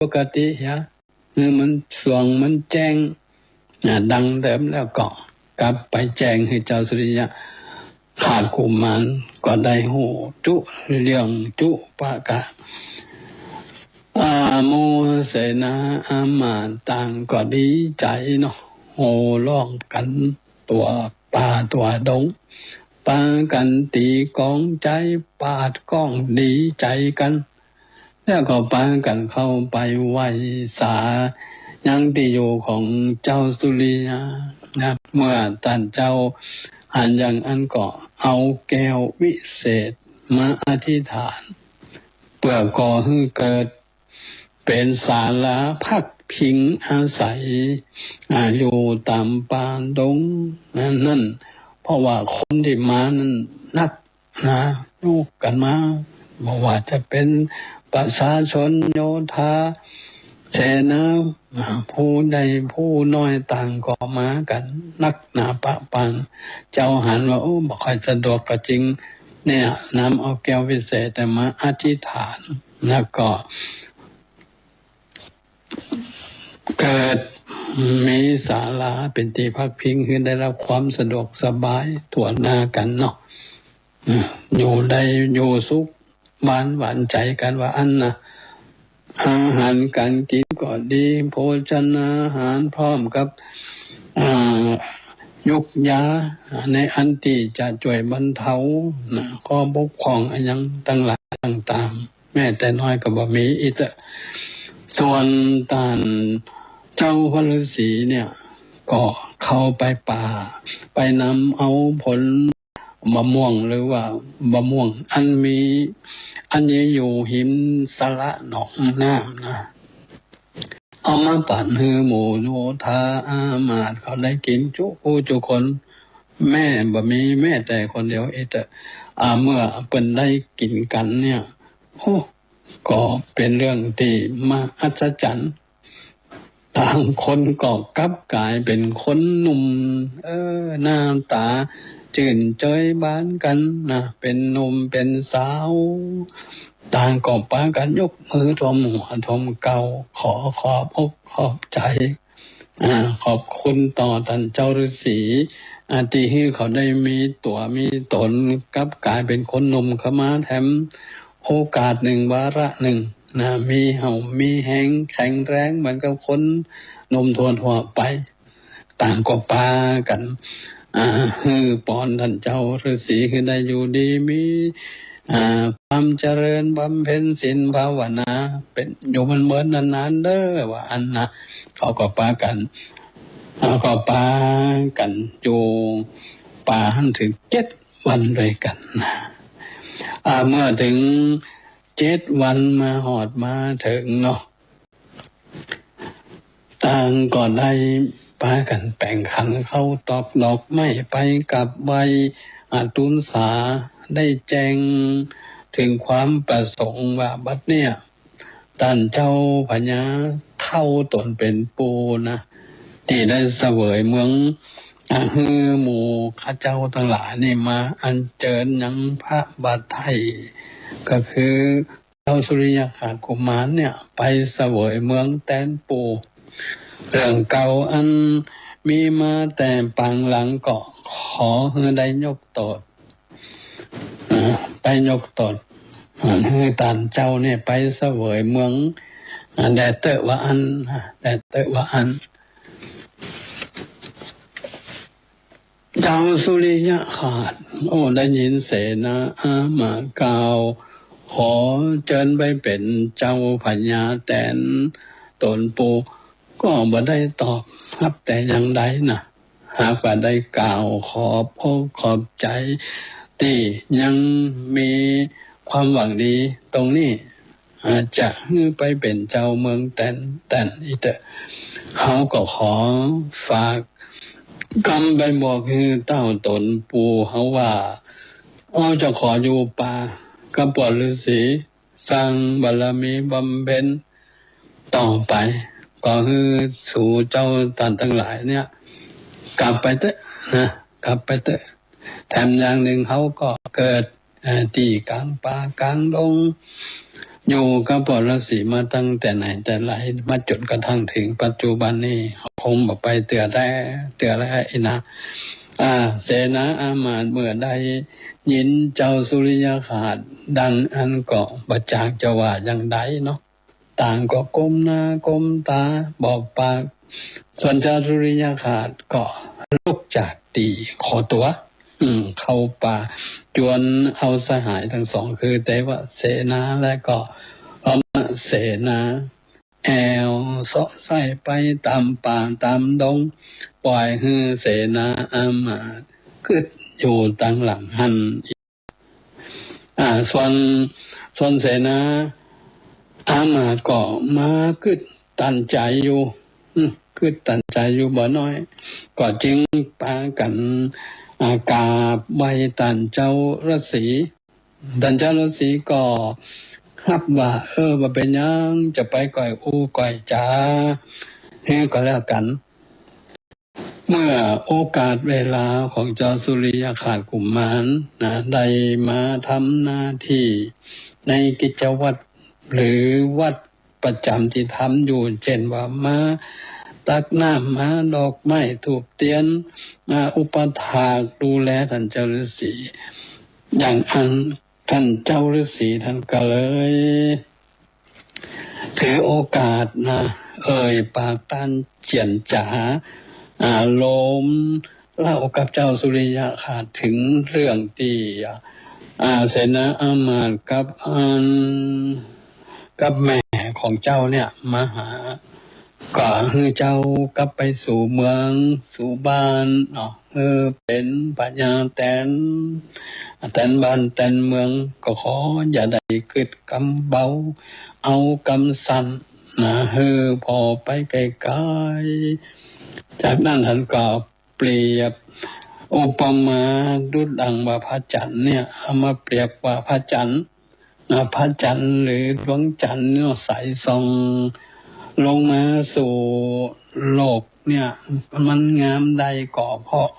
ปกติมันสว่างมันแจ้งดังเดิมแล้วก็กลับไปแจ้งให้เจ้าสุริยะขาดกุมารก็ได้หูจุเรื่องจุปะกะโมเสนาอามาต่างก็ดีใจเนาะโห่ร้องกันตัวป่าตัวดงปากันตีกองใจปาดก้องดีใจกันแล้วก็ปากันเข้าไปไหว้สายังที่อยู่ของเจ้าสุริยะนะเมื่อท่านเจ้าอันยังอันก็เอาแก้ววิเศษมาอธิษฐานเพื่อก่อให้เกิดเป็นศาลาพักพิงอาศัยอยู่ตามป่าดงนั่นเพราะว่าคนที่มานั้นนักลูกกันมาบอกว่าจะเป็นประชาชนโยธาเสนาผู้ใดผู้น้อยต่างก็มากันนักหนาปะปังเจ้าหันว่าบ่ค่อยสะดวกก็จริงเนี่ยนำเอาแก้ววิเศษแต่มาอธิษฐานแล้วก็เกิดมีศาลาเป็นที่พักพิงคือได้รับความสะดวกสบายทั่วหน้ากันเนาะอยู่ได้อยู่สุขบ้านหวานใจกันว่าอันนะอาหารการกินก็ดีโภชนาอาหารพร้อมกับยุกยาในอันที่จะช่วยบรรเทาข้อบกพร่องอันยังตั้งหลายต่างๆแม้แต่น้อยก็บ่มีอีกส่วนต่านเจ้าพระฤาษีเนี่ยก็เข้าไปป่าไปนำเอาผลมะม่วงหรือว่ามะม่วงอันนี้อยู่หิมสระหนองน้ำนะเอามาปั่นฮือหมูโยธาอามาตย์เขาได้กินจุคนแม่บ่มีแม่แต่คนเดียวเมื่อเปิ้นได้กินกันเนี่ยก็เป็นเรื่องที่มาอัศจรรย์ต่างคนก็กลับกลายเป็นคนหนุ่มหน้าตาจื่นเจ้ยบ้านกันนะเป็นหนุ่มเป็นสาวต่างก็ปากันยกมือทมหัวทมเก่าขอขอบใจขอบคุณต่อท่านเจ้าฤาษีที่ให้เขาได้มีตัวมีตนกลับกลายเป็นคนหนุ่มเข้ามาแถมโอกาสหนึ่งวาระหนึ่งมีเห่ามีแหงแข็งแรงเหมือนกับคนหนุ่มทั่วไปต่างก็ปากันปอนท่านเจ้าฤาษีคือได้อยู่ดีมีความเจริญบำเพ็ญศีลภาวนาเป็นอยู่มันเหมือนนานๆเด้อว่าอันนะเขาก็ปากันอยู่ป่าหันถึง7 วันด้วยกันนะเมื่อถึง7 วันมาหอดมาถึงเนาะต่างก็ได้ปากันแป่งขันเข้าตอกดอกไม่ไปกับใบตุนสาได้แจ้งถึงความประสงค์ว่าบัดเนี่ยท่านเจ้าพญาเท่าตนเป็นปูนะที่ได้เสวยเมืองหมู่ข้าเจ้าทั้งหลายนี่มาอัญเชิญยังพระบาทไทยก็คือเจ้าสุริยขาดกุมารเนี่ยไปเสวยเมืองแตนปูเรื่องเก่าอันมีมาแต่ปางหลังก็ขอให้ได้ยกโทษไปยกตนให้ตานเจ้าเนี่ยไปเสวยเมืองแดเตอว่าอันเจ้าสุริยะขาดได้ยินเสนาอามาตย์กล่าวขอเชิญไปเป็นเจ้าพญาแตนตนปูก็บ่ได้ตอบรับแต่อย่างใดนะหากว่าได้กล่าวขอบใจที่ยังมีความหวังดีตรงนี้อาจจะไปเป็นเจ้าเมืองแตนอีกเขาก็ขอฝากกรรมไปบอกคือเต้าตนปูเขาว่าจะขออยู่ป่ากับปวดฤาษีสร้างบารมีบำเพ็ญต่อไปก็คือสู่เจ้าท่านทั้งหลายเนี่ยกลับไปเถอะแถมอย่างหนึ่งเขาก็เกิดที่กลางป่ากลางดง อยู่กับปรสีมาตั้งแต่ไหนแต่ไรมาจนกระทั่งถึงปัจจุบันนี้คงบอกไปเตือได้นะเสนาอามาตย์เมื่อใดยินเจ้าสุริยคราสดังอันก็บจากจะว่าอย่างใดเนาะต่างก็ก้มหน้าก้มตาบอกปากส่วนเจ้าสุริยคราสก็ลุกจากตีขอตัวเข้าป่าจวนเอาสหายทั้งสองคือเทวเสนาและก็พมเสนาแอวเสาะไส้ไปตามป่าตามดงปล่อยให้เสนาอามาตย์ขึ้นอยู่ตั้งหลังหันส่วนเสนาอามาตย์ก็มาขึ้นตันใจอยู่ขึ้นตันใจอยู่บ่น้อยก็จึงปากันกราบไหว้ตันเจ้าฤาษีตันเจ้าฤาษีก็รับว่าว่าเป็นยังจะไปก่อยอูก่อยจ้าให้ก็แล้วกันเมื่อโอกาสเวลาของเจ้าสุริยคราสกุมารได้มาทำหน้าที่ในกิจวัตรหรือวัดประจำที่ทำอยู่เช่นว่ามาตักน้ำมาดอกไม้ธูปเทียนมาอุปถากดูแลท่านเจ้าฤาษีอย่างอันท่านเจ้าฤาษีท่านก็เลยถือโอกาสปากตันเจียนจ๋าโลมเล่ากับเจ้าสุริยคราสถึงเรื่องที่เสนาอามาตย์กับแม่ของเจ้าเนี่ยมาหาก็ให้เจ้ากลับไปสู่เมืองสู่บ้านเป็นปัญญาแตนบ้านแตนเมืองก็ขออย่าได้เกิดกำเบาเอากำสั่นพอไปไกลๆจากนั้นท่านก็เปรียบอุปมาดุจดังว่าพระจันทร์เนี่ยเอามาเปรียบว่าพระจันทร์หรือดวงจันทร์เนี่ยใสส่องลงมาสู่โลกเนี่ยมันงามใดก็เพราะ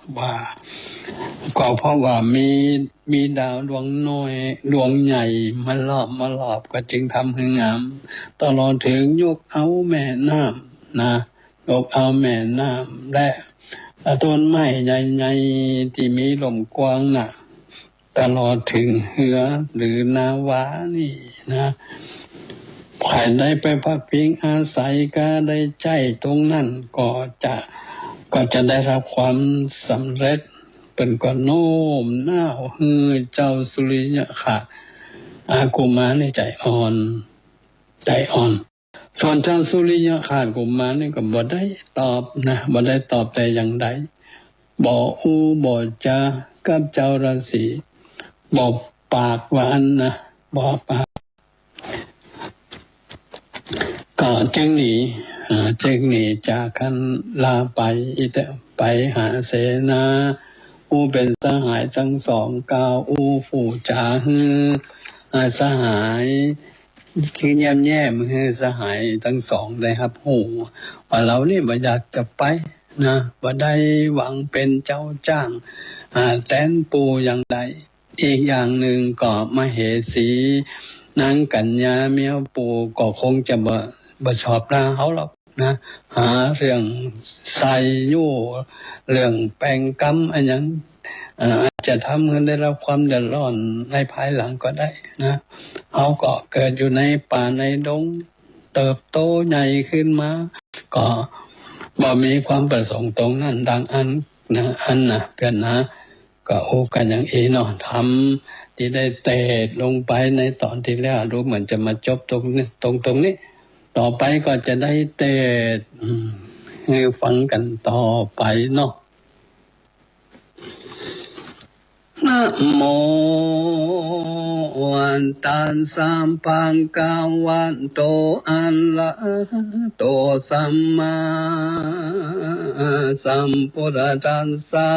ว่ามีดาวดวงน้อยดวงใหญ่มารอบก็จึงทำให้งามตลอดถึงยกเอาแม่น้ำยกเอาแม่น้ำและต้นไม้ใหญ่ๆที่มีลมกว้างตลอดถึงเหือหรือนาวานี่ใครได้ไปพักพิงอาศัยก็ได้ใจตรงนั้นก็จะได้รับความสำเร็จเป็นก็โน้มน้าวเจ้าสุริยคราสกุมารในใจอ่อนส่วนเจ้าสุริยคราสกุมารนี่ก็บ่ได้ตอบแต่อย่างใดบ่จากับเจ้าราศีบ่ปากหวานบ่ปากก็จึงหนีจากคันลาไปหาเสนาเป็นสหายทั้งสองกล่าวฝูจาสหายคือแย้มสหายทั้งสองได้ครับว่าเรานี่บ่อยากจะไปบ่ได้หวังเป็นเจ้าจ้างแตนปูอย่างใดอีกอย่างหนึ่งก็มเหสีนางกัญญาเมียปูก็คงจะบ่ชอบหน้าเขาหรอกหาเรื่องใส่ยู่เรื่องแปลงกรรมอันยังอาจจะทำให้ได้รับความเดือดร้อนในภายหลังก็ได้เขาก็เกิดอยู่ในป่าในดงเติบโตใหญ่ขึ้นมาก็บ่มีความประสงค์ตรงนั้นดังอันเพื่อนก็กันอย่างเนาะทำที่ได้เตะลงไปในตอนที่แล้วรู้เหมือนจะมาจบตรงนี้ต่อไปก็จะได้เตะให้ฟังกันต่อไปเนาะนะโมวันตันสัมปังกาวันโตอันละโตสัมมาสัมพุทธัสสะ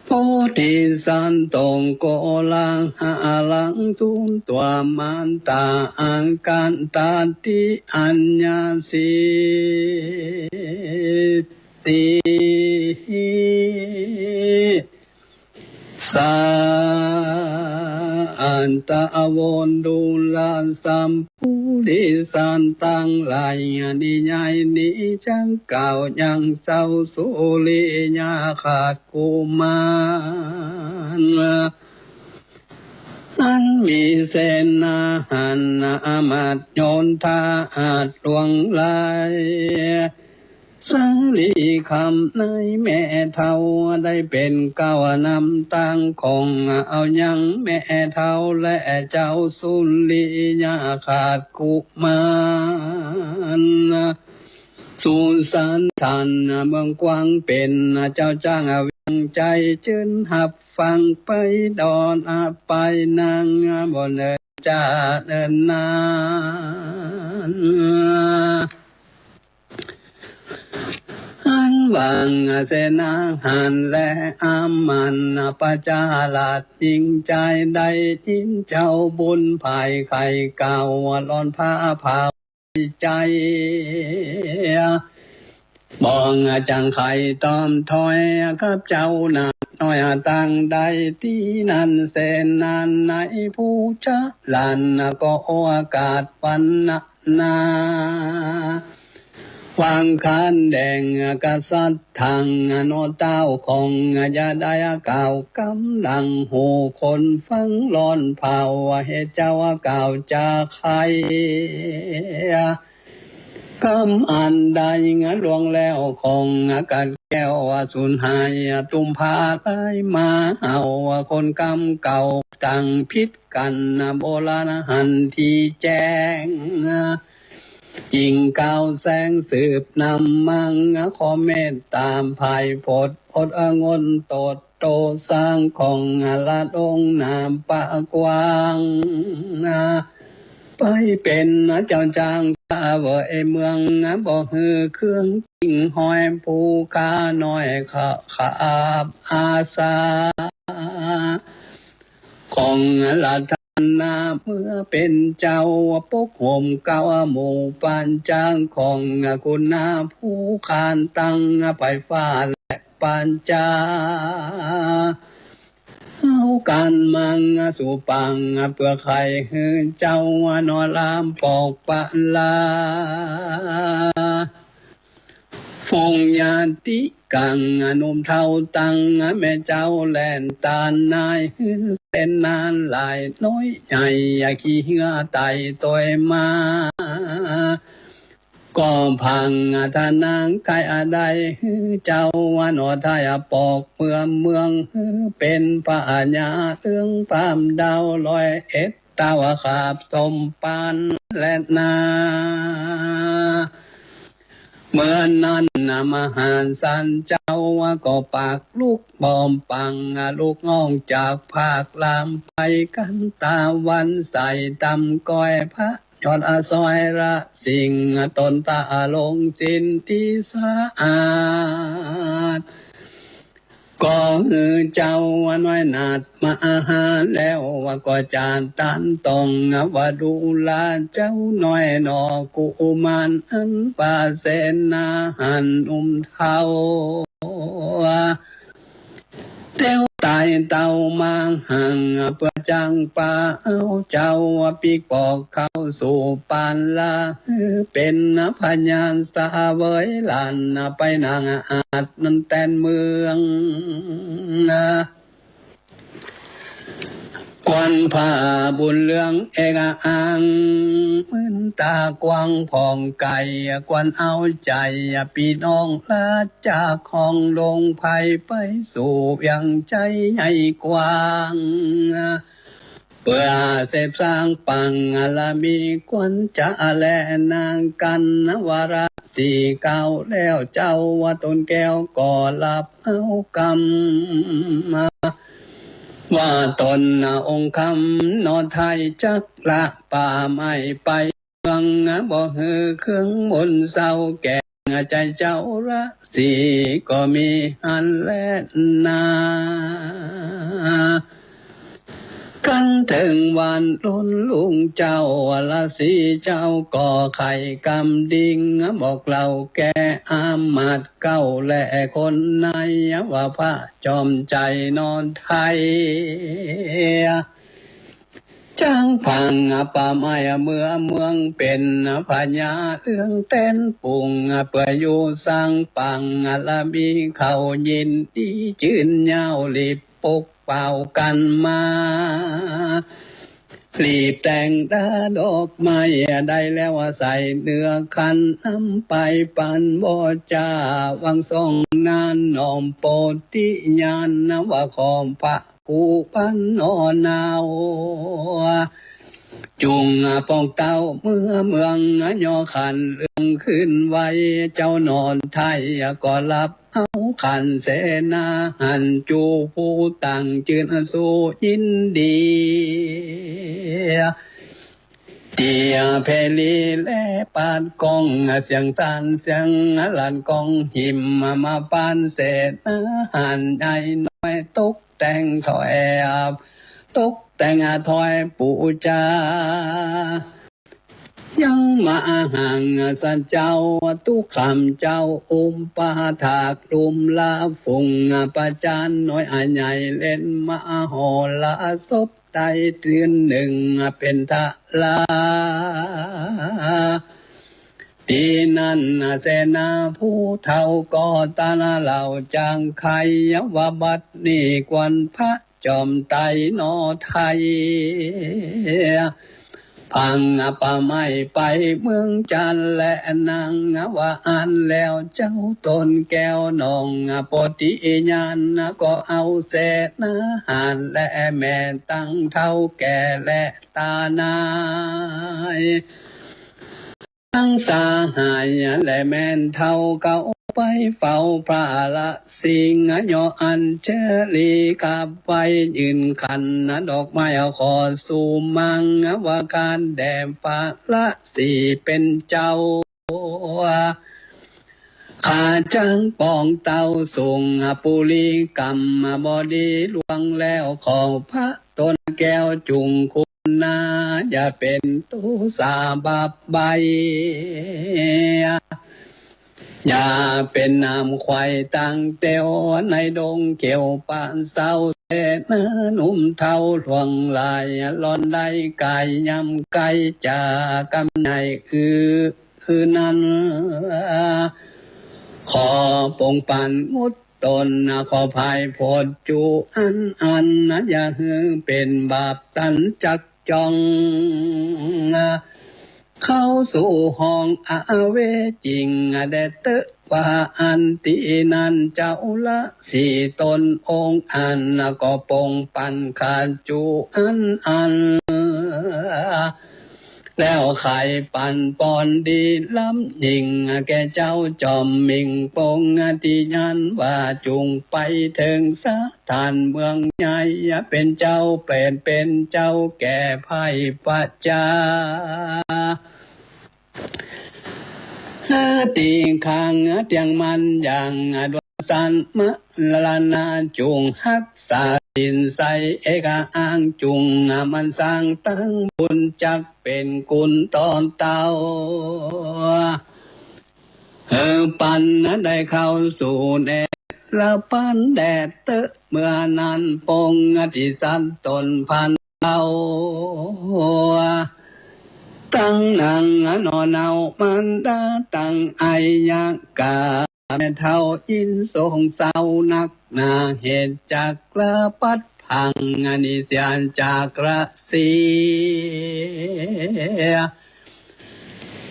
โพธิสันตงโกลังหาลังทุนตัวมันตาอังกันตาติอัญญาสิติสา นตะวนดูลานสัมภูริสานตังลายนิยายนิจังเก่ายังเศร้าสุริยาขาดกุมารอันมีเสนาหันอามาตโยนทาอาจลวงไหลสาลีคำในแม่เท่าได้เป็นเก้านำตั้งของเอายังแม่เท่าและเจ้าสุริยาขาดกุมารสุสานทันเมืองกว้างเป็นเจ้าจ้างเวียงใจจืนหับฟังไปดอนไปนางบนเดินจะเดินนานอันวังเสนาหันและอามันปจาลาดจริงใจได้จินเจ้าบุญภายไข่เก่าร้อนผ้าเผาใจมองจังไข่ตอมถอยกับเจ้านาน้อยตั้งใดที่นั่นเสนนานในผู้จะลันก็โอกาสปันนาฟังคันแดงกษัตริย์ทางโนเต้าของยาได้เก่ากำลังหูคนฟังร้อนเผาเหตุเจ้าเก่าจะใครคำอันใดหลวงแล้วของกัดแก้วสูญหายตุมพาไล่มาเอาคนกำเก่าตั้งพิษกันโบราณหันที่แจ้งจริงเก่าแสงสืบนำมังขอเมตตามภายพดองนโตดโตสร้างของละดงนามปะกวางไปเป็นเจ้าจางสาวเมืองบ่ฮือเครื่องจริงหอยภูคาน้อยขาบอาสาของละทานนาเมื่อเป็นเจ้าปกห่มเก้าหมู่ปานจางของคุณนาผู้คานตั้งไปฟ้าและปานจาเอาการมังสู่ปังเพื่อใครฮือเจ้านอลามปอกปะลาฟงยาติกังนุ่มเท่าตังแม่เจ้าแลนตาลนายฮือเป็นนานหลายน้อยใหญ่ขี้เหือไตตัวมาก็พังทานางใครอะไรเจ้าวันอทายปอกเมืองเป็นปัญญาเรื่องปามดาวลอยเอ็ดตาวขาบสมปานและนาเมื่อนั้นมหาสันเจ้าก็ปากลูกบอมปังลูกน้องจากภาคลามไปกันตาวันใส่ตำก้อยพระยอดซอยละสิ่งตนตาลงสินที่สะอาดก็คือเจ้าน้อยนาดมาอาหารแล้วก็จานตันตองว่าดูลาเจ้าน้อยนอกุมารอันป่าเสนาหันเท่าเต้วตายเต่ามาหังเพื่อจังป่าเอาเจ้าปีกปอกเข้าสู่ปานละเป็นพญานสาเวยหลานไปนางอาจนั้นแตนเมืองกวนผ้าบุญเรืองเอกอังมืนตากว้างผ่องไก่กวนเอาใจพี่น้องลาจากของลงภัยไปสู่ยังใจใหญ่กว้างเพื่อเสพสร้างปังละมีกวนจะแลนางกันวาระสี่เก้าแล้วเจ้าว่าตนแก้วก่อลับเอากรรมว่าตนองค์คำนอไทยจักละป่าไม่ไปเมืองบ่ฮือเครื่องมนเศร้าแก่ใจเจ้าละสีก็มีหันและนากันถึงวันล้นลุงเจ้าละสีเจ้าก่อไข่กำดิ่งบอกเล่าแก่อามาดเก้าและคนในว่าพระจอมใจนอนไทย จังพังป่าไม้เมืองเป็นพญาเรื่องเต้นปุ่งเปื่ออยู่สร้างปังละมีเขายินดีจื่นยาวรีบปกเป่ากันมารีบแต่งดาดอกไม้ได้แล้วใส่เนื้อคันน้ำไปปันบ่จ้าวังทรงนานน้อมโปติญาณว่าของพระผู้พันนอนาวจุงปองเต้าเมืองย่อขันเรื่องขึ้นไว้เจ้านอนไทยก็รับเอาขันเสนาหันจูผู้ตั้งจืนสู้ยินดีเตียเพลีและปานกองเสียงตานเสียงลันกองหิมมาปานเศษหันใหญ่น้อยตกแต่งถอยตกแต่งถอยปูจายังมาห่างสันเจ้าตุคำเจ้าปาถากลุมลาฟุงประจานน้อยใหญ่เล่นมาหอลาศพใดเตือนหนึ่งเป็นทะลาตีนั้นเสนาผู้เท่าก็ตาเหล่าจางไขว่าบัดนี้กวนพระจอมไตนอไทยพังป่าไม้ไปเมืองจันและนางว่าอ่านแล้วเจ้าต้นแก้วนองปฏิญาณก็เอาเศษหานและแม่ตั้งเท่าแก่และตานายตั้งสาหายและแม่นเท่าเก่าไปเฝ้าพระละสิงยออันเชลีกับไปยืนขันดอกไม้ขอสู่มังว่าการแด่พระละสีเป็นเจ้าข้าจังปองเต้าส่งปุริกรรมบดีลวงแล้วขอพระต้นแก้วจุงคุณนาอย่าเป็นตุสาบับใบอย่าเป็นน้ำควายตั้งเตียวในดงเกี่ยวปานเศร้าเสนหนุ่มเท่าหลวงลายลอนได้กายยำไกจากำไนคือนั้นขอปงปันมุดตนขอภายโพดจูอันอย่าหือเป็นบาปตันจักจองเข้าสู่ห้องอาเวจริงแดเตว่าอันตีนันเจ้าละสี่ตนองค์อันก็ปงปันขาดจูอันแล้วไข่ปันปอนดีล้ำยิงแกเจ้าจอมมิงปงติยันว่าจุงไปถึงสถานเมืองใหญ่เป็นเจ้าเป็นเจ้าแก่ภัยปัจจาตีข้างเตียงมันอย่างดวงสันมะลานาจุงฮักษาดินใสเอกอ้างจุงมันสร้างตั้งบุญจักเป็นกุลตอนเต้าปันได้เข้าสู่แดดละปันแดดเตอะเมื่อนั้นปงที่สันตนพันเต้าตั้งนางนอนเอามันดาตั้งไอยากาแม่เท่าอินทรงเศร้านักนาเหตุจากกระปัดพังนิเสียนจากกระสี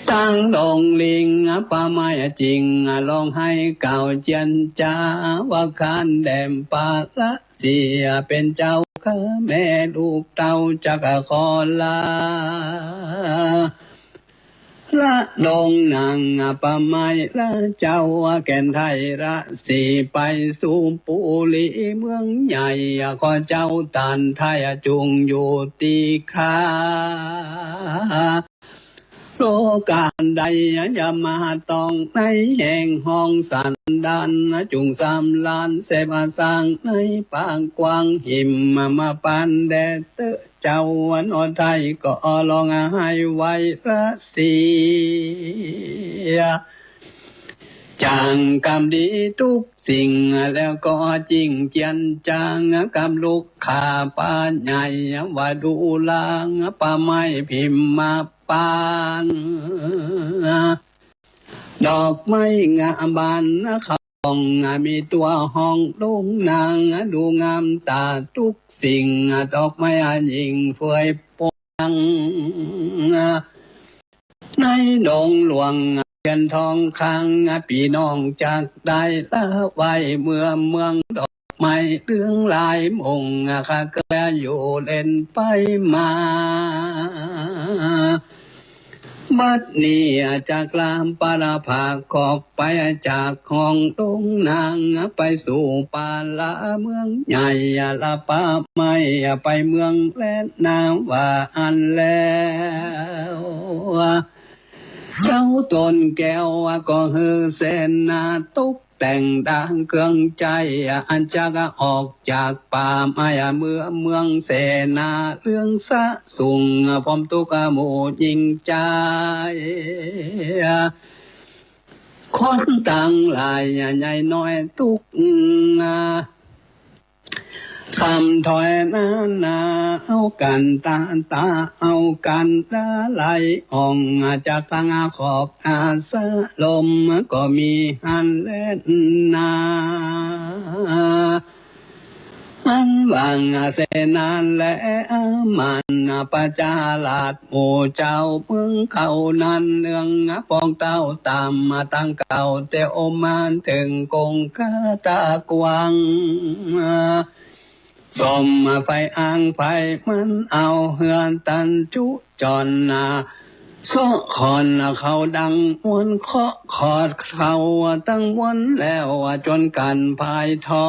ตั้งดงลิงป่าไม้จริงลองให้เก่าเจียนจาว่าการแดมปาละเสียเป็นเจ้าข้าแม่ลูกเต้าจักขอลาละดงนางป่าไม้ละเจ้าแก่นไทยระสีไปสู่ปุรีเมืองใหญ่ขอเจ้าตันไทยจุงอยู่ตีคาโลกานใดอย่ามาต้องในแห่งห้องสันดานจุงสามล้านเสบาสร้างในปางกว้างหิมมาปานแดดเตอเจ้าวันอไทยก็ลองให้ไว้ระสี จางกรรมดีทุกสิ่งแล้วก็จริงเจียนจางกรรมลูกขาป้าใหญ่ว่าดูลางป้าไม้พิมพ์มาปานดอกไม้งามบานเขามีตัวห้องลุงนางดูงามตาทุกสิ่งดอกไม้ยิ่งเฟยปงในดงหลวงเทียนทองค้างปีน้องจากได้ละไว้เมื่อเมืองดอกไม้เรื่องลายมงข้าก็อยู่เล่นไปมาบัดนี้จากลามปาราภาขอบไปจากห้องตรงนางไปสู่ป่าละเมืองใหญ่ละป่าไม่ไปเมืองแลนนามว่าอันแล้วเจ้าต้นแก้วก็ฮือเสนาตุกแต่งดังเครื่องใจอันจะออกจากป่ามาเมื่อเมืองเสนาเรื่องสะสุงพร้อมตุกหมู่ยิงใจคนต่างหลายใหญ่น้อยตุกคำถอยนาเอากันตาเอากันละไหลอ่องจากทางขอกอาสะลมก็มีหันเล่นนามันวางเสนานและมันประจาลาดหมู่เจ้าเมืองเขานั้นเนืองปองเต้าตามมาตั้งเก่าแต่โอมานถึงกงกาตากวางสมไฟอ่างไฟมันเอาเฮือนตันจุจรนาโซขอนเขาดังมวนเคาะขอดเขาตั้งวนแล้วจนกันภายทอ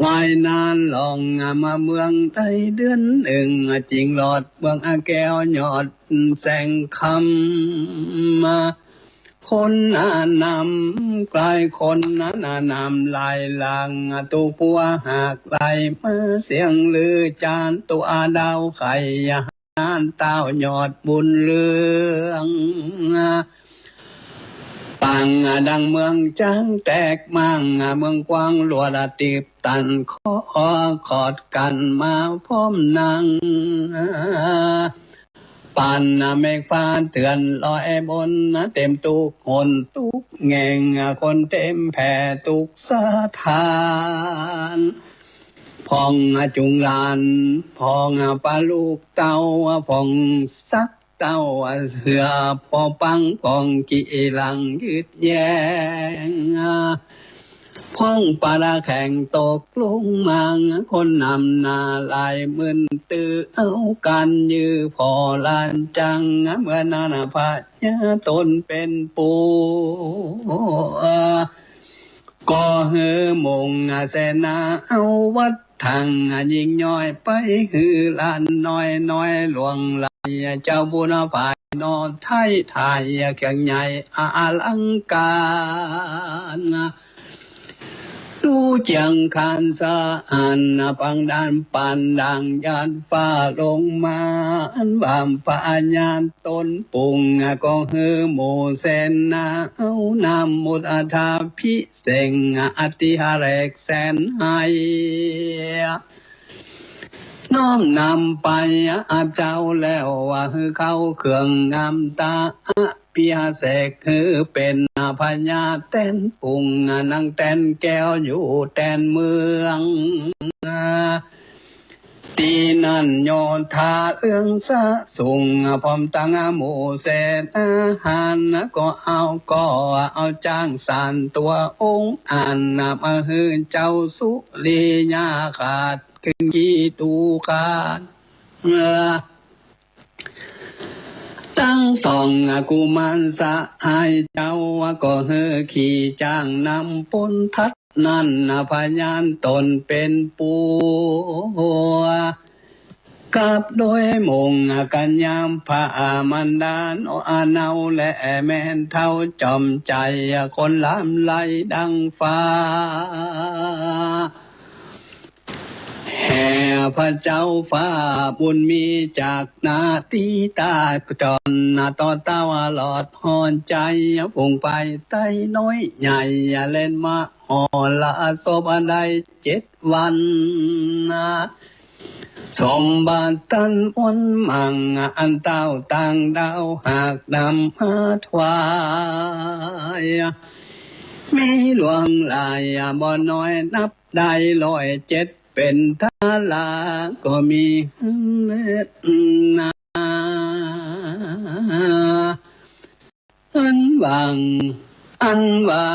วายนานลองมาเมืองไทยเดือนหนึ่งจริงหลอดเมืองแก้วยอดแสงคำมาคนนำกลายคนนำลายลางตัวผัวหากไหลเมื่อเสียงลือจานตัวดาวไข่นานเต้ายอดบุญเรืองปังดังเมืองจังแตกมั่งเมืองกว้างหลวดตีบตันขอดกันมาพร้อมนางปันเมฆฟ้าเตือนลอยบนเต็มทุกคนทุกแง่งคนเต็มแผ่ทุกสถานพองจุงลานพองปลาลูกเต้าพองสักเต้าเสือปอปังกองกีหลังยืดแยงพ้องปลาแข่งตกลุงมังคนนำนาลายมึนตื้อเอากันยือพอลานจังเมื่อนาพะยะตนเป็นปูก็เฮือมงเสนาเอาวัดทางยิงย่อยไปฮือลานน้อยหลวงไหลเจ้าบุญภายนอไทยไทยเกียงใหญ่อลังการดูเจียงคันสะอันปังดานปันดังยานฟ้าลงมาอันบามปาญาณต้นปุงก็ฮือหมู่เสนาเอานำมุตอาทาพิเศษอติหาเรกแสนไห้น้อมนำไปอาเจ้าแล้วว่าคือเขาเครื่องงามตาพิหาเสกคือเป็นพญาแตนปุงนางแตนแก้วอยู่แตนเมืองตีนั่นโยธาเอื้องสะสุงพร้อมตั้งหมู่เศษอาหารก็เอาจ้างสานตัวองค์อ่านมาฮือเจ้าสุริยาขาดขึ้นกี่ตูขาดตั้งสองกุมารสะหายเจ้าก็เฮือขี่จ้างนำปนทัดนั่นพยานตนเป็นปูกับโดยมงกันยามพระมันดานอาเนาและแม่นเท่าจอมใจคนลำไหลดังฟ้าแห แห่พระเจ้าฟ้าบุญมีจากนาตีตาจรนาต่อตาวหลอดหอนใจผงไปไต้น้อยใหญ่เล่นมาหอละศพใด7 วันนะสมบัติตันอ้นมังอันเต้าต่างดาวหากนำหาถวายมีหลวงลายบ่น้อยนับได้107เป็นทาลาก็มีเล็ดนาอันวา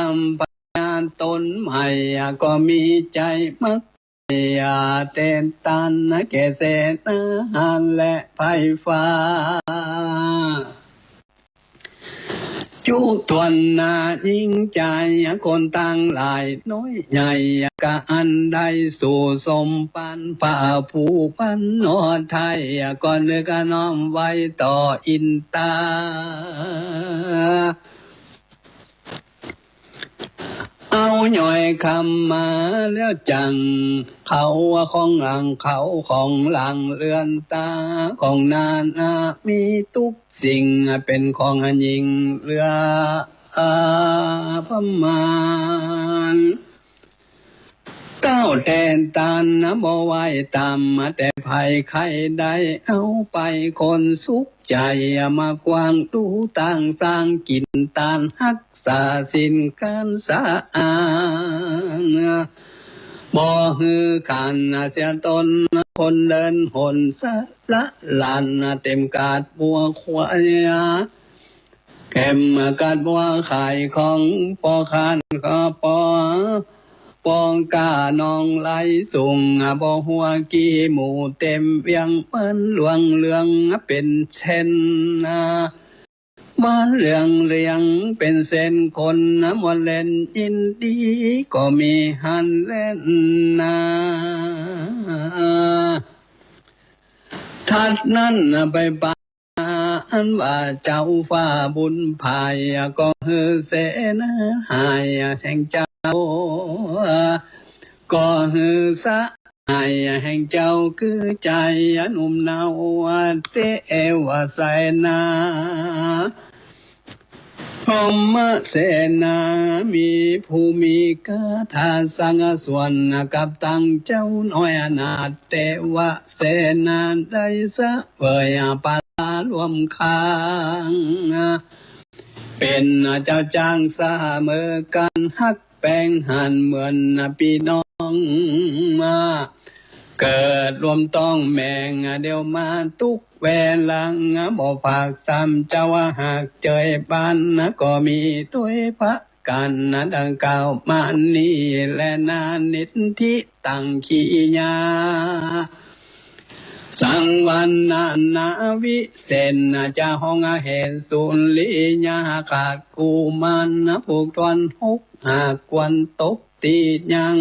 งปัญญาตนใหม่ก็มีใจมักเต้นตันแก่เศษอาหารและไฟฟ้าจุตวนนายิ่งใจคนตั้งหลายน้อยใหญ่กะอันใดสู่สมปันป่าผู้พันนอไทยก่อนเลือกน้อมไว้ต่ออินตาเอาหน่อยคำมาแล้วจังเขาของหลังเขาของหลังเรือนตาของนานมีทุกสิ่งเป็นของยิ่งเรือประมาณเต้าแทนตันบ่ไหวตามแต่ภัยใครได้เอาไปคนสุขใจมากวางดูต่างสร้างกินตานฮักษาสินการสะอาดบ่ฮือขันเสียตนคนเดินหนสะละลันเต็มกาดบัวควายแก้มกาดบัวไข่ของปอคานก็ปองกานองไหลสูงบ่หัวกี่หมู่เต็มเวียงเปิ้นหลวงเรืองเป็นเช่นบ้านเรียงเป็นเส้นคนมวนเล่นยินดีก็มีหันเล่นนาทัดนั้นไปบ้านอันว่าเจ้าฟ้าบุญภายก็ฮือเสนาหายแห่งเจ้าก็ฮือสะหายแห่งเจ้าคือใจหนุ่มนาวเตวใสนาพรหมเสนามีภูมิกาถาสังส่วนกับตั้งเจ้าน้อยนาเตวะเสนาได้สะเวยปาลารวมค้างเป็นเจ้าจ้างเสมอกันฮักแป้งหันเหมือนพี่น้องมาเกิดรวมต้องแมงเดียวมาตุกเวลังบ่ฝากซ้ำเจ้าหากเจยบ้านก็มีด้วยพระกันดังกล่าวมานี้และนานิทิตั้งขีญาสังวันนาวิเศษจะห้องเหตุสุลิญาขาดกูมันผูกทวนหากควนตกตียัง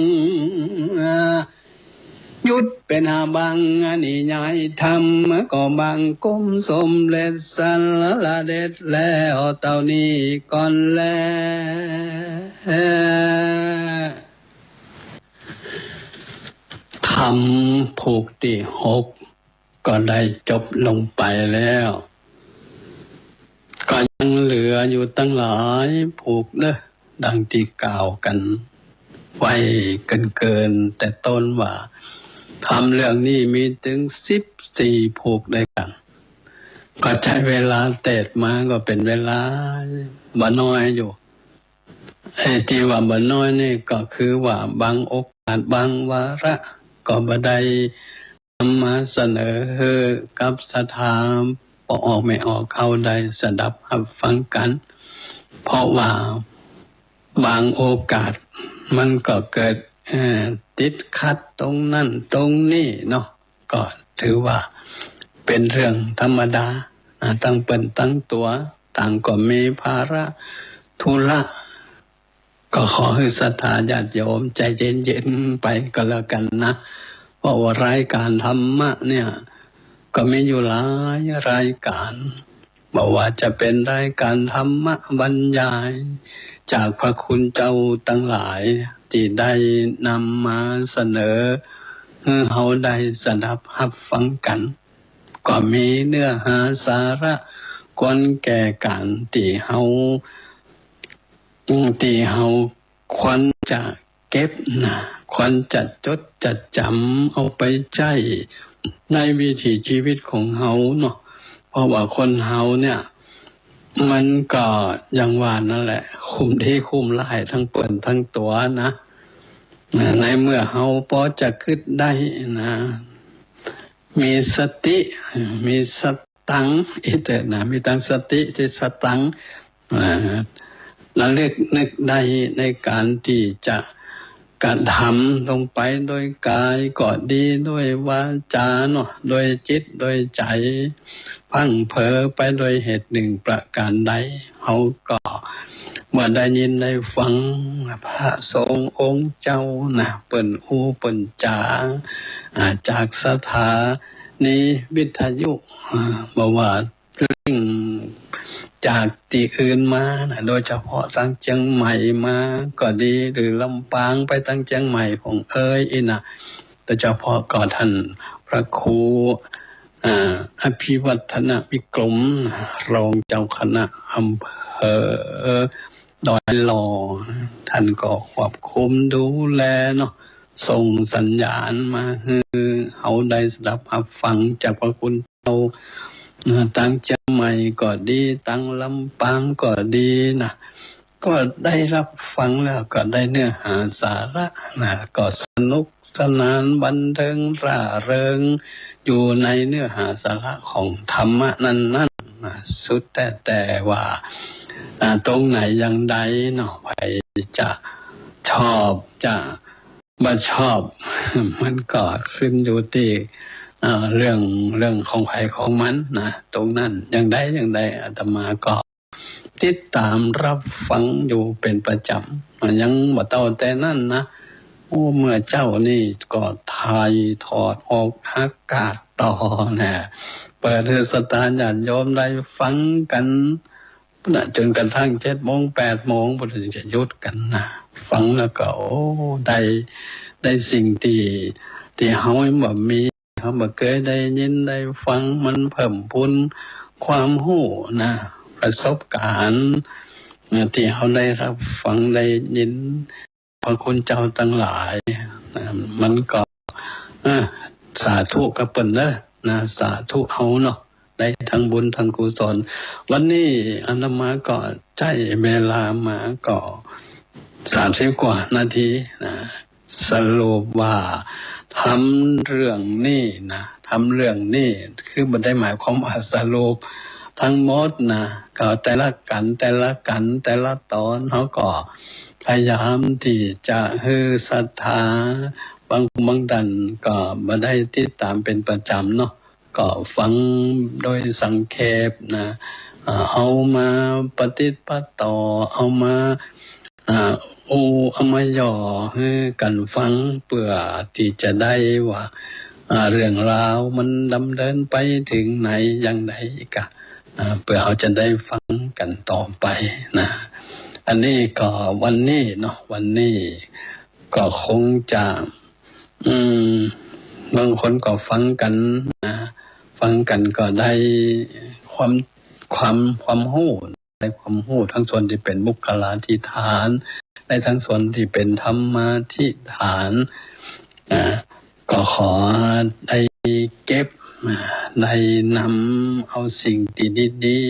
ยุดเป็นบังนิยายธรรมก็บังกุมสมเล็จสันละเด็ดแล้วเต่านี้ก่อนแล้วธรรมผูกที่6ก็ได้จบลงไปแล้วก็ยังเหลืออยู่ตั้งหลายผูกเนอะดังที่กล่าวกันไว้เกินแต่ต้นว่าทำเรื่องนี้มีถึง14ผูกด้วยกันก็ใช้เวลาเตะมาก็เป็นเวลาบ่น้อยอยู่ไอ้ที่ว่าบ่น้อยนี่ก็คือว่าบางโอกาสบางวาระก็บ่ได้นำมาเสนอกับสถานบ่ออกไม่ออกเข้าได้สดับรับฟังกันเพราะว่าบางโอกาสมันก็เกิดติดขัดตรงนั่นตรงนี้เนาะก็ถือว่าเป็นเรื่องธรรมดาตั้งเป็นตั้งตัวต่างก็มีภาระธุระก็ขอให้ศรัทธาญาติโยมใจเย็นๆไปก็แล้วกันนะเพราะว่ารายการธรรมะเนี่ยก็มีอยู่หลายรายการบอกว่าจะเป็นรายการธรรมะบรรยายจากพระคุณเจ้าทั้งหลายที่ได้นำมาเสนอ เฮาได้สดับรับฟังกันก็มีเนื้อหาสาระควรแก่การที่เฮาควรจะเก็บนะควรจะจดจะจำเอาไปใช้ในวิถีชีวิตของเฮาเนาะเพราะว่าคนเฮาเนี่ยมันก็อย่างว่านั่นแหละคุ้มที่คุ้มร้ายทั้งเปิ้นทั้งตัวนะในเมื่อเฮาพอจะคิดได้นะมีสติมีสตังอิเตนะมีตังสติที่สตังระลึกนึกได้ในการที่จะกระทำลงไปโดยกายก็ดีด้วยวาจาเนาะโดยจิตโดยใจพังเผลอไปโดยเหตุหนึ่งประการใดเขาก็เมื่อได้ยินได้ฟังพระสงฆ์องค์เจ้านะเปิ่นหูเปิ่นจาจากสถานีวิทยุบอกว่าลิงจากที่อื่นมานะโดยเฉพาะตั้งเชียงใหม่มาก็ดีหรือลำปางไปตั้งเชียงใหม่ของอินะโดยเฉพาะก็ท่านพระครูอภิวัฒนวิกรมรองเจ้าคณะอำเภอดอยหล่อท่านก็ควบคุมดูแลเนาะส่งสัญญาณมาคือเอาได้รับฟังจากพระคุณเจ้าตั้งเชียงใหม่ก็ดีตั้งลำปางก็ดีนะก็ได้รับฟังแล้วก็ได้เนื้อหาสาระนะก็สนุกสนานบันเทิงร่าเริงอยู่ในเนื้อหาสาระของธรรมะนั้นนะสุดแต่ว่าตรงไหนอย่างใดเนาะใครจะชอบจะไม่ชอบมันก็ขึ้นอยู่ที่เรื่องของใครของมันนะตรงนั้นอย่างใดอาตมาก็ติดตามรับฟังอยู่เป็นประจำยังบ่เท่าแต่นั่นนะเมื่อเจ้านี่ก็ถ่ายทอดออกอากาศต่อนะเปิดให้สถานญาติโยมได้ฟังกันจนกระทั่ง 7:00 น 8:00 นบ่ถึงจะหยุดกันนะฟังแล้วก็ได้สิ่งที่เฮาบ่มีเขาบ่เคยได้ยินได้ฟังมันเพิ่มพูนความรู้นะประสบการณ์ที่เขาได้รับฟังได้ยินพระคุณเจ้าทั้งหลายมันก็สาธุกับเปิ้นเด้อนะสาธุเอาเนาะได้ทั้งบุญทั้งกุศลวันนี้อาตมาก็ใช้เวลามาก็30 กว่านาทีนะสรุปว่าทำเรื่องนี้นะทำเรื่องนี้คือบ่ได้หมายความว่าสรุปทั้งหมดนะก็แต่ละตอนเขาก็พยายามที่จะให้ศรัทธาบางท่านก็บ่ได้ติดตามเป็นประจำเนาะก็ฟังโดยสังเขปนะเอามาปฏิบัติต่อเอามาเอามาย่อให้กันฟังเพื่อที่จะได้ว่าเรื่องราวมันดำเนินไปถึงไหนอย่างไรก็เพื่อเอาจะได้ฟังกันต่อไปนะอันนี้ก็วันนี้เนาะวันนี้ก็คงจะบางคนก็ฟังกันนะฟังกันก็ได้ความรู้ได้ความรู้ทั้งส่วนที่เป็นบุคลาธิฐานได้ทั้งส่วนที่เป็นธรรมาธิฐานก็ขอได้เก็บได้นำเอาสิ่งที่ดี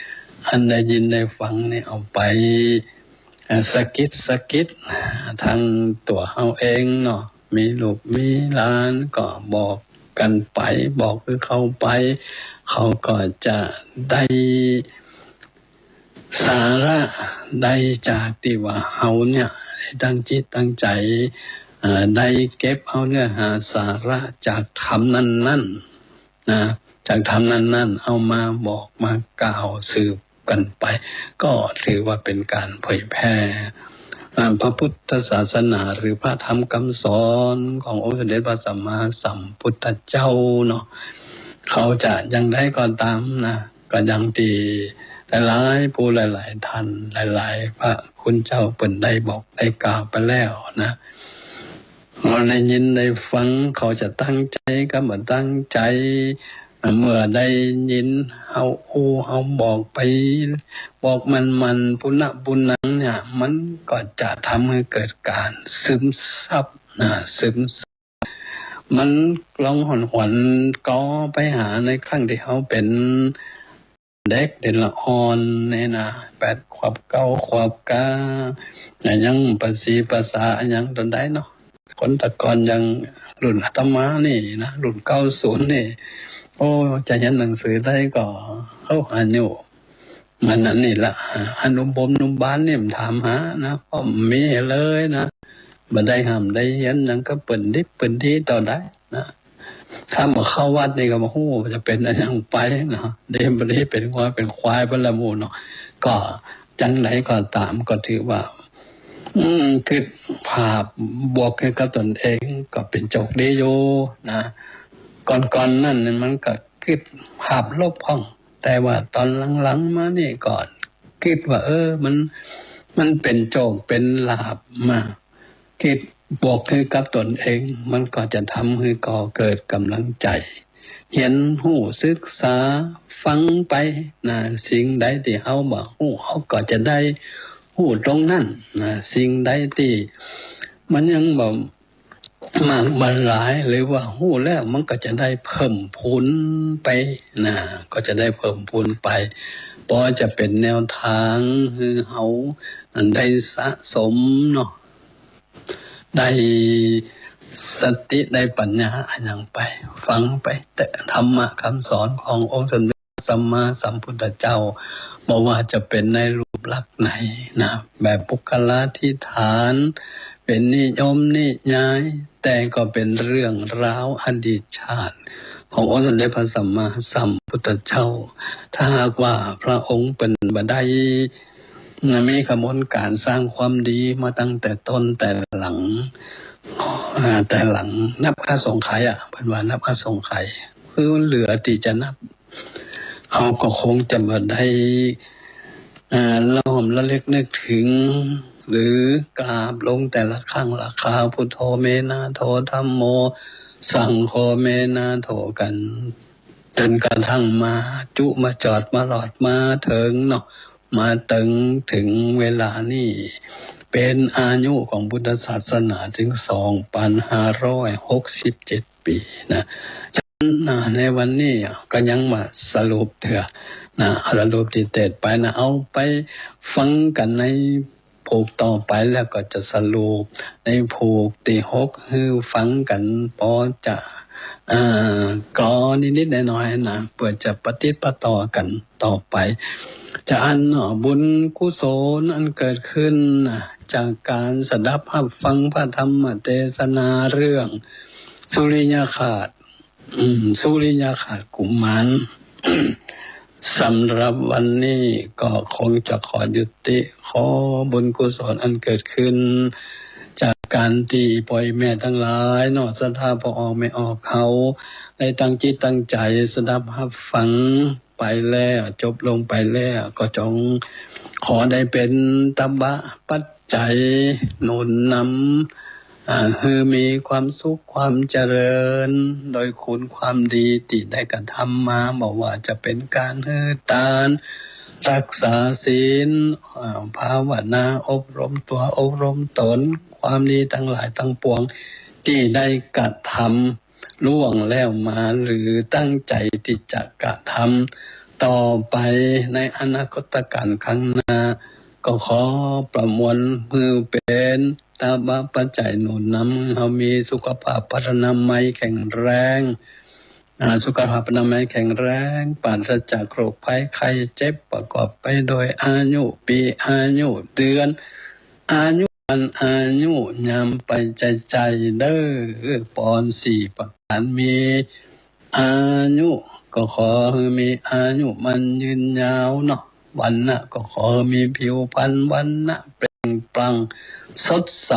ๆอันได้ยินได้ฟังนี่เอาไปสะกิดทางตัวเฮาเองเนาะมีลูกมีหลานก็บอกกันไปบอกคือเขาไปเขาก็จะได้สาระได้จากที่ว่าเฮาเนี่ยตั้งจิตตั้งใจได้เก็บเอาเนื้อหาสาระจากธรรมนั้นนะจากธรรมนั้นเอามาบอกมากล่าวสืบกันไปก็ถือว่าเป็นการเผยแพร่พระพุทธศาสนาหรือพระธรรมคำสอนขององค์สมเด็จพระสัมมาสัมพุทธเจ้าเนาะเขาจะยังได้ก็ตามนะก็ยังที่หลายผู้หลายท่านหลายพระคุณเจ้าเปิ่นได้บอกได้กล่าวไปแล้วนะ เราได้ยินได้ฟังเขาจะตั้งใจก็มาตั้งใจเมื่อได้ยินเอาบอกไปบอกมันปุณณบุญนังเนี่ยมันก็จะทำให้เกิดการซึมซับซึมซับมันลองหอนก็ไปหาในครั้งที่เขาเป็นเด็กเด็กละอ่อนเนี่ยนะ8 ขวบ 9 ขวบก็ยังภาษีภาษายังตอนใดเนาะคนตะกอนยังรุ่นอาตมานี่นะรุ่น90นี่โอ้จะเห็นหนังสือได้ก็เข้าหาอยู่มันนั่นนี่ละอนุบนุบาลเนี่ยถามหานะก็มีเลยนะบ่ได้ห้ามได้เห็นยังก็เปิ่นดิบเปิ่นที่ต่อได้นะถ้ามาเข้าวัดนี่ก็มาฮู้จะเป็นอะไรอย่างไปเนาะเดมบ่ได้เป็นว่าเป็นควายบ่ละหมู่เนาะก็จังไหนก็ตามก็ถือว่าคือภาพบวกให้กับตนเองก็เป็นโจกดีอยู่นะก่อนนั่นมันก็คิดภาพลบพ้องแต่ว่าตอนหลังๆมานี่ก่อนคิดว่ามันเป็นโจกเป็นลาภมาคิดบวกให้กับตนเองมันก็จะทำให้ก่อเกิดกำลังใจเห็นหู้ศึกษาฟังไปนะสิ่งใดที่เฮาบ่ฮู้เฮาก็จะได้ฮู้ตรงนั้นนะสิ่งใดที่มันยังบ่มากบรรลายหรือว่าฮู้แล้วมันก็จะได้เพิ่มพูนไปนะก็จะได้เพิ่มพูนไปพอจะเป็นแนวทางคือเฮาได้สะสมเนาะได้สติได้ปัญญาอย่างไปฟังไปแต่ธรรมะคำสอนขององค์สมเด็จสัมมาสัมพุทธเจ้าบอกว่าจะเป็นในรูปลักษณ์ไหนนะแบบปุคลาธิฐานเป็นนิยมนิยายแต่ก็เป็นเรื่องราวอดีตชาติขององค์สมเด็จพระสัมมาสัมพุทธเจ้าถ้าหากว่าพระองค์เป็นบันไดมีกระบวนการสร้างความดีมาตั้งแต่ต้นแต่หลังนับอาสงไขยเพิ่นว่านับอาสงไขยคือเหลือที่จะนับเขาก็คงจะบ่ได้ล้อมละเล็กนึกถึงหรือกราบลงแต่ละครั้งละคราวพุทโธเมนะโธธัมโมสังโฆเมนะโธกันจนกระทั่งมาจุมาจอดมาหลอดมาถึงเนาะมาถึงเวลานี้เป็นอายุของพุทธศาสนาถึง 2,567 ปีนะในวันนี้ก็ยังมาสรุปเถอะนะสรุปที่เต็ดไปนะเอาไปฟังกันในผูกต่อไปแล้วก็จะสรุปในผูกที่6คือฟังกันพอจะกรอนิดๆหน่อยๆนะเพื่อจะปฏิปต่อกันต่อไปจะอันบุญกุศลอันเกิดขึ้นจากการสดับรับฟังพระธรรมเทศนาเรื่องสุริยคราสสุริยคราสกุมาร สำหรับวันนี้ก็คงจะขอยุติขอบุญกุศลอันเกิดขึ้นจากการที่ปล่อยแม่ทั้งหลายเนาะศรัทธาพอออกไม่ออกเขาได้ตั้งจิตตั้งใจสดับรับฟังไปแล้วจบลงไปแล้วก็จงขอได้เป็นตบะปัจจัยหนุนนำคือมีความสุขความเจริญโดยคุณความดีที่ได้กระทำมาบอกว่าจะเป็นการให้ทานรักษาศีลภาวนาอบรมตัวอบรมตนความดีทั้งหลายทั้งปวงที่ได้กระทำล่วงแล้วมาหรือตั้งใจที่จะกระทำต่อไปในอนาคตการข้างหน้าก็ขอประมวลมือเป็นตบะปัจจัยหนุนนำเรามีสุขภาพพรรณนามัยแข็งแรงสุขภาพพรรณนามัยแข็งแรงปราศจากโรคภัยไข้เจ็บประกอบไปโดยอายุปีอายุเดือนอายุวันอายุยามไปใจเด้อปอน4ประการมีอายุก็ขอให้มีอายุมันยืนยาวเนาะวันนะก็ขอมีผิวพรรณวันนะเปล่งปลั่งสดใส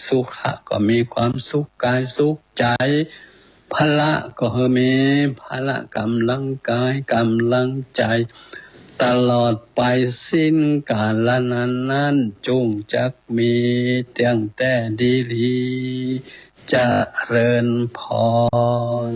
สุขะก็มีความสุขกายสุขใจพละก็มีพละกำลังกายกำลังใจ ตลอดไปสิ้นกาลนั้นจงจักมีเตียงแต่ดีลีเจริญพร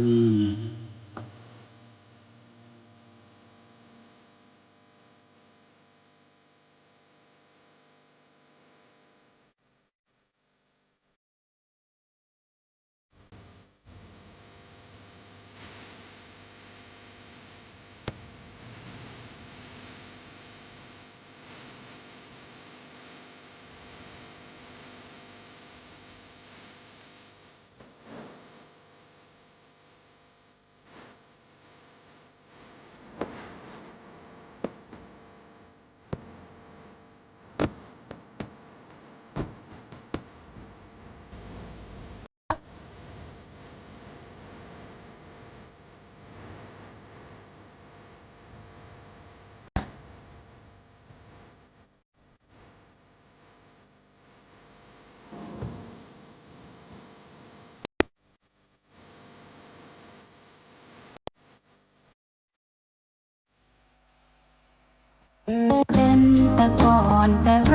เป็นแต่ก่อนแต่ไร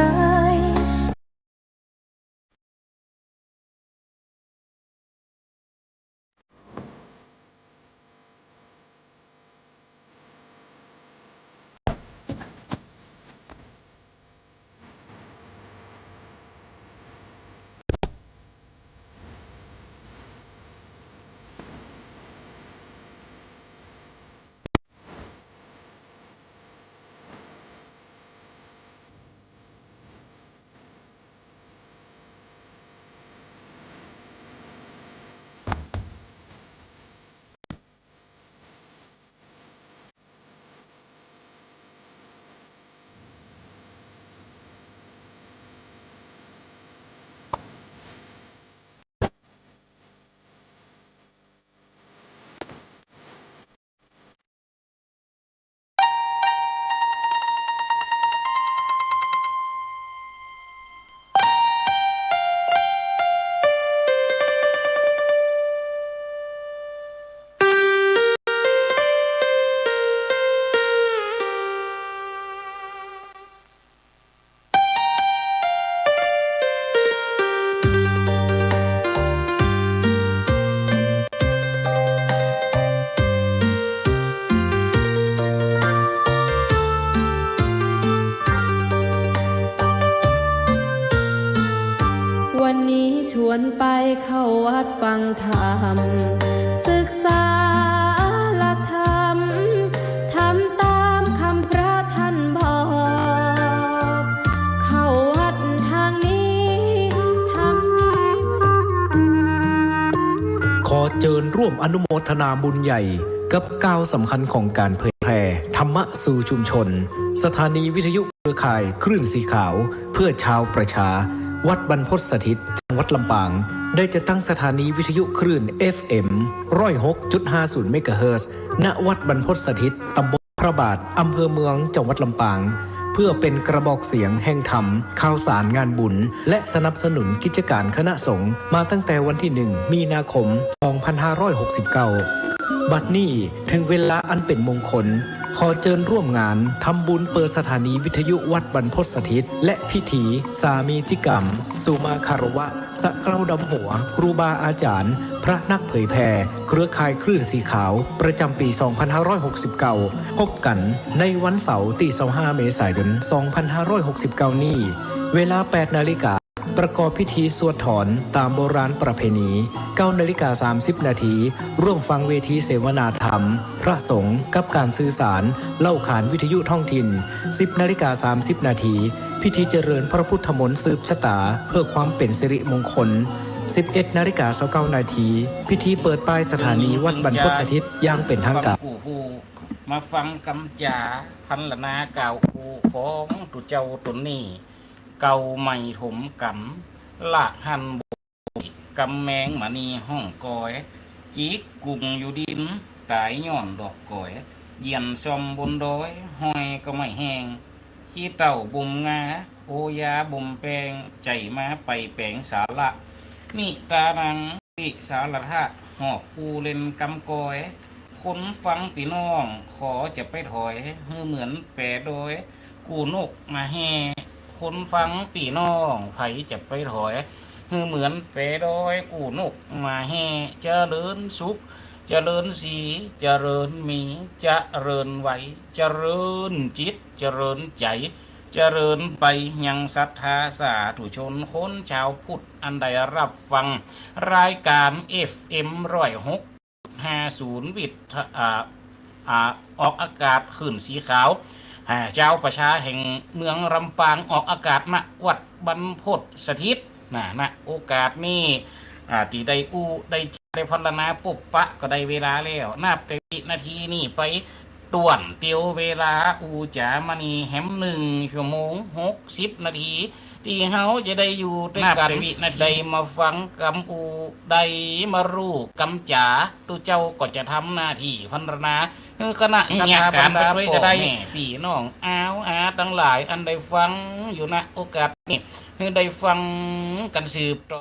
วันนี้ชวนไปเข้าวัดฟังธรรมศึกษาหลักธรรมทำตามคำพระท่านบอกเข้าวัดทางนี้ทำขอเชิญร่วมอนุโมทนาบุญใหญ่กับก้าวสำคัญของการเผยแพร่ธรรมะสู่ชุมชนสถานีวิทยุเครือข่ายคลื่นสีขาวเพื่อชาวประชาวัดบรรพตสถิตจังหวัดลำปางได้จะตั้งสถานีวิทยุคลื่น FM 106.50 เมกะเฮิรตซ์ณวัดบรรพตสถิตตำบลพระบาทอำเภอเมืองจังหวัดลำปางเพื่อเป็นกระบอกเสียงแห่งธรรมข่าวสารงานบุญและสนับสนุนกิจการคณะสงฆ์มาตั้งแต่วันที่ 1 มีนาคม 2569 บัดนี้ถึงเวลาอันเป็นมงคลขอเชิญร่วมงานทำบุญเปิดสถานีวิทยุวัดบรรพตสถิตและพิธีสามีจิกรรมสุมาคารวะสักเกล้าดำหัวครูบาอาจารย์พระนักเผยแผ่เครือข่ายคลื่นสีขาวประจำปี 2569 พบกันในวันเสาร์ที่ 25 เมษายน 2569 นี้เวลา 8 นาฬิกาประกอบพิธีสวดถอนตามโบราณประเพณี 9:30 นาทีร่วมฟังเวทีเสวนาธรรมพระสงฆ์กับการสื่อสารเล่าขานวิทยุท้องถิ่น 10:30 นาทีพิธีเจริญพระพุทธมนต์สืบชะตาเพื่อความเป็นสิริมงคล 11:29 นาทีพิธีเปิดป้ายสถานีวัดบรรพตสถิตอย่างเป็นทางการมาฟังกำจาพันละนาเก่าอูฟ้องตุเจ้าตุนนี่เก่าใหม่ถมกำละหันบุกำแมงมณีห้องกอยจีกกุ่งอยู่ดินตายย่อนดอกก่อยเยียนซอมบนดอยห้อยก็ไม่แห้งขี้เต่าบุมงาโอยาบุมแปงใจมาไปแปงสาระนิตานังติสารทะหอกปูเล่นกำกอย คนฟังพี่น้องขอจะไปถอยเหมือนแปรโดยกูนกมาแห่คนฟังพี่น้องไผจะไปถอยเหมือนแปรโดยกูนกมาแห่เจริญสุขเจริญสีเจริญมีเจริญไว้เจริญจิตเจริญใจเจริญไปยังศรัทธาสาธุชนคนชาวพุทธอันใดรับฟังรายการ FM106.50 วิทย์ออกอากาศขึ้นสีขาวเจ้าประชาแห่งเมืองลำปางออกอากาศณวัดบรรพตสถิตณโอกาสนี้ที่ได้ได้พรรณนาปุบปะก็ได้เวลาแล้วนับแต่วินาทีนี้ไปต่วนเตียวเวลาจามณีแหม1 ชั่วโมง 60 นาทีที่เฮาจะได้อยู่ด้วยกันได้มาฟังกำได้มารู้กำจ๋าตุเจ้าก็จะทำหน้าที่พรรณนาคณะสัทธาบรรดาพ่อแม่พี่น้องทั้งหลายอันได้ฟังอยู่ณโอกาสนี้ได้ฟังกันสืบต่อ